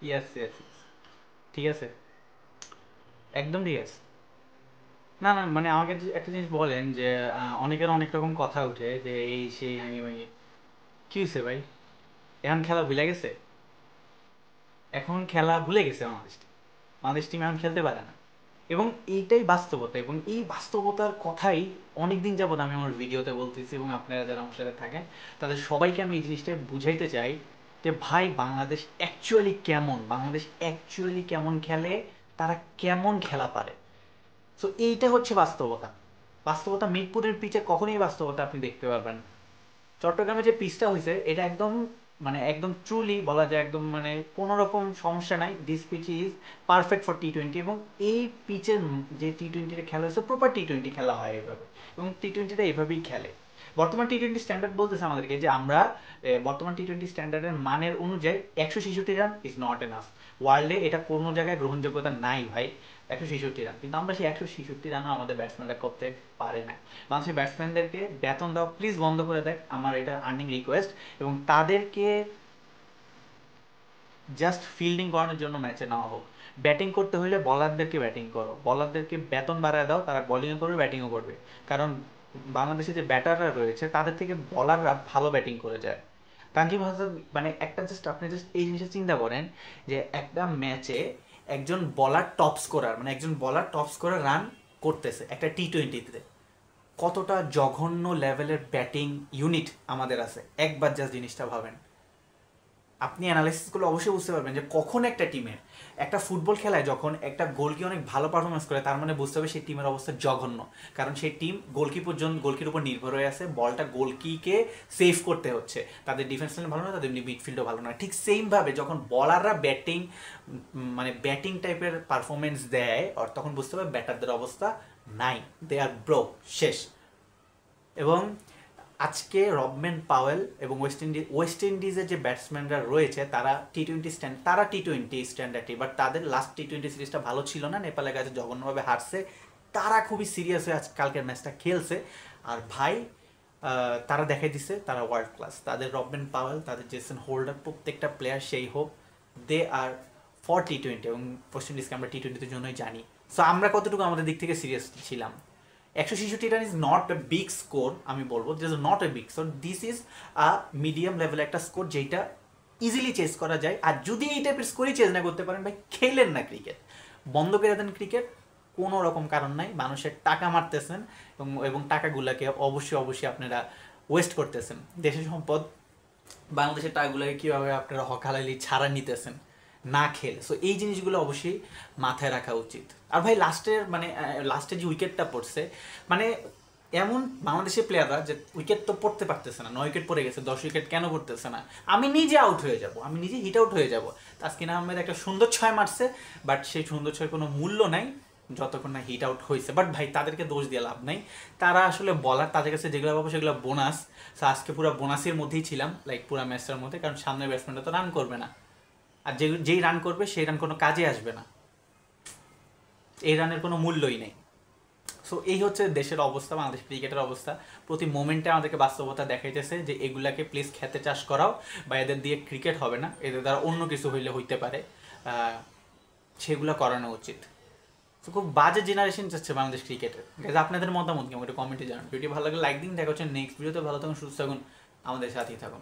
Yes yes, ঠিক আছে, একদম ঠিক আছে। না না, মানে আমাকে একটা জিনিস বলেন যে অনেকের অনেক রকম কথা উঠে যে এই সেই কি হয়েছে ভাই? এখন খেলা ভুলে গেছে? এখন খেলা ভুলে গেছে বাংলাদেশ টিম। বাংলাদেশ টিম এখন খেলতে পারে না। এবং এইটাই বাস্তবতা, এবং এই বাস্তবতার কথাই অনেকদিন যাবত আমি আমার ভিডিওতে বলতেছি, এবং আপনারা যারা আমার সাথে থাকেন তাদের সবাইকে আমি এই জিনিসটা বুঝাইতে চাই যে ভাই, বাংলাদেশ অ্যাকচুয়ালি কেমন, বাংলাদেশ অ্যাকচুয়ালি কেমন খেলে, তারা কেমন খেলা পারে। সো এইটা হচ্ছে বাস্তবতা। বাস্তবতা মিরপুরের পিচে কখনোই বাস্তবতা আপনি দেখতে পারবেন না। চট্টগ্রামে যে পিচটা হয়েছে এটা একদম, মানে একদম ট্রুলি বলা যায়, একদম মানে কোনো রকম সমস্যা নাই, this pitch is perfect for টি-20। এবং এই পিচের যে টি-20 খেলা হয়েছে, প্রপার টি-20 খেলা হয় এভাবে, এবং টি-20টা এভাবেই খেলে। বর্তমান টি-20 স্ট্যান্ডার্ড বলতেছে আমাদেরকে যে আমরা বর্তমান টি-20 স্ট্যান্ডার্ডের মানের অনুযায়ী 166 রান ইজ নট এনাফ। ওয়ার্ল্ডে এটা কোনো জায়গায় গ্রহণযোগ্যতা নাই ভাই, 166 রান। কিন্তু আমরা সেই 166 রানও আমাদের ব্যাটসম্যানরা করতে পারে না। বাংলাদেশের ব্যাটসম্যানদেরকে বেতন দেওয়া প্লিজ বন্ধ করে দেয়, আমার এটা আর্নিং রিকোয়েস্ট। এবং তাদেরকে জাস্ট ফিল্ডিং করানোর জন্য ম্যাচে নেওয়া হোক। ব্যাটিং করতে হলে বলারদেরকে ব্যাটিং করো, বলারদেরকে বেতন বাড়ায় দাও, তারা বলিংও করবে ব্যাটিংও করবে। কারণ বাংলাদেশে যে ব্যাটাররা রয়েছে তাদের থেকে বলাররা ভালো ব্যাটিং করে যায়। তানজিম হাসান, মানে একটা জাস্ট আপনি জাস্ট এই জিনিসটা চিন্তা করেন যে একটা ম্যাচে একজন বলার টপ স্কোরার, মানে একজন বলার টপ স্কোরার রান করতেছে একটা টি-20তে, কতটা জঘন্য লেভেলের ব্যাটিং ইউনিট আমাদের আছে, একবার জাস্ট জিনিসটা ভাবেন। আপনি অ্যানালাইসিসগুলো অবশ্যই বুঝতে পারবেন যে কখন একটা টিমের, একটা ফুটবল খেলায় যখন একটা গোলকি অনেক ভালো পারফরমেন্স করে, তার মানে বুঝতে হবে সেই টিমের অবস্থা জঘন্য। কারণ সেই টিম গোলকির উপর নির্ভর হয়ে আছে, বলটা গোলকিকে সেভ করতে হচ্ছে। তাদের ডিফেন্স লাইন ভালো না, তাদের মিডফিল্ডও ভালো না। ঠিক সেমভাবে যখন বলাররা ব্যাটিং, মানে ব্যাটিং টাইপের পারফরমেন্স দেয়, আর তখন বুঝতে হবে ব্যাটারদের অবস্থা নাই, দে আর ব্রোক, শেষ। এবং আজকে রবম্যান পাওয়েল এবং ওয়েস্ট ইন্ডিজের যে ব্যাটসম্যানরা রয়েছে তারা টি-20 স্ট্যান্ডার্ডই, বাট তাদের লাস্ট টি-20 সিরিজটা ভালো ছিল না, নেপালের কাছে জঘন্যভাবে হারছে। তারা খুবই সিরিয়াস হয়ে আজ কালকের ম্যাচটা খেলছে। আর ভাই, তারা দেখাই দিছে তারা ওয়ার্ল্ড ক্লাস। তাদের রবম্যান পাওয়েল, তাদের জেসন হোল্ডার, প্রত্যেকটা প্লেয়ার সেই হোক, দে আর ফর টি-20। এবং ওয়েস্ট ইন্ডিজকে আমরা টি-20-র জন্যই জানি। সো আমরা কতটুকু আমাদের দিক থেকে সিরিয়াস ছিলাম। 166 run is not a big score, আমি বলবো this is not a big score, this is a medium level একটা স্কোর যেটা ইজিলি চেস করা যায়। আর যদি এই টাইপের স্কোরই চেস না করতে পারেন ভাই, খেলেন না ক্রিকেট, বন্ধ করে দেন ক্রিকেট। কোনো রকম কারণ নাই, মানুষের টাকা মারতেছেন, এবং টাকাগুলোকে অবশ্যই অবশ্যই আপনারা ওয়েস্ট করতেছেন। দেশের সম্পদ, বাংলাদেশের টাকাগুলোকে কীভাবে আপনারা হকালালি ছাড়া নিতেছেন না খেলে। সো এই জিনিসগুলো অবশ্যই মাথায় রাখা উচিত। আর ভাই লাস্টের যে উইকেটটা পড়ছে, মানে এমন বাংলাদেশের প্লেয়াররা যে উইকেট তো পড়তে পারতেছে না, 9 উইকেট পড়ে গেছে, 10 উইকেট কেন পড়তেছে না? আমি নিজে আউট হয়ে যাব, আমি নিজে হিট আউট হয়ে যাব। তাসকিন আহমেদ একটা সুন্দর ছয় মারছে, বাট সেই সুন্দর ছয় কোনো মূল্য নাই যতক্ষণ না হিট আউট হয়েছে। বাট ভাই, তাদেরকে দোষ দিয়ে লাভ নাই, তারা আসলে বলার, তাদের কাছে যেগুলো পাবো সেগুলো বোনাস। সো আজকে পুরো বোনাসের মধ্যেই ছিলাম, লাইক পুরো ম্যাচটার মধ্যে, কারণ সামনের ব্যাটসম্যানটা তো রান করবে না। আর যেই রান করবে সেই রান কোনো কাজে আসবে না, এই রানের কোনো মূল্যই নেই। সো এই হচ্ছে দেশের অবস্থা, বাংলাদেশ ক্রিকেটের অবস্থা। প্রতি মোমেন্টে আমাদেরকে বাস্তবতা দেখাইতেছে যে এগুলাকে প্লিজ খেতে চাষ করাও, বা এদের দিয়ে ক্রিকেট হবে না, এদের দ্বারা অন্য কিছু হইতে পারে, সেগুলো করানো উচিত। তো খুব বাজে জেনারেশন যাচ্ছে বাংলাদেশ ক্রিকেটের। আপনাদের মতামত কি আমাকে কমেন্টে জানান। ভিডিও ভালো লাগলে লাইক দিন। দেখা হচ্ছে নেক্সট ভিডিওতে। ভালো থাকুন, সুস্থ থাকুন, আমাদের সাথেই থাকুন।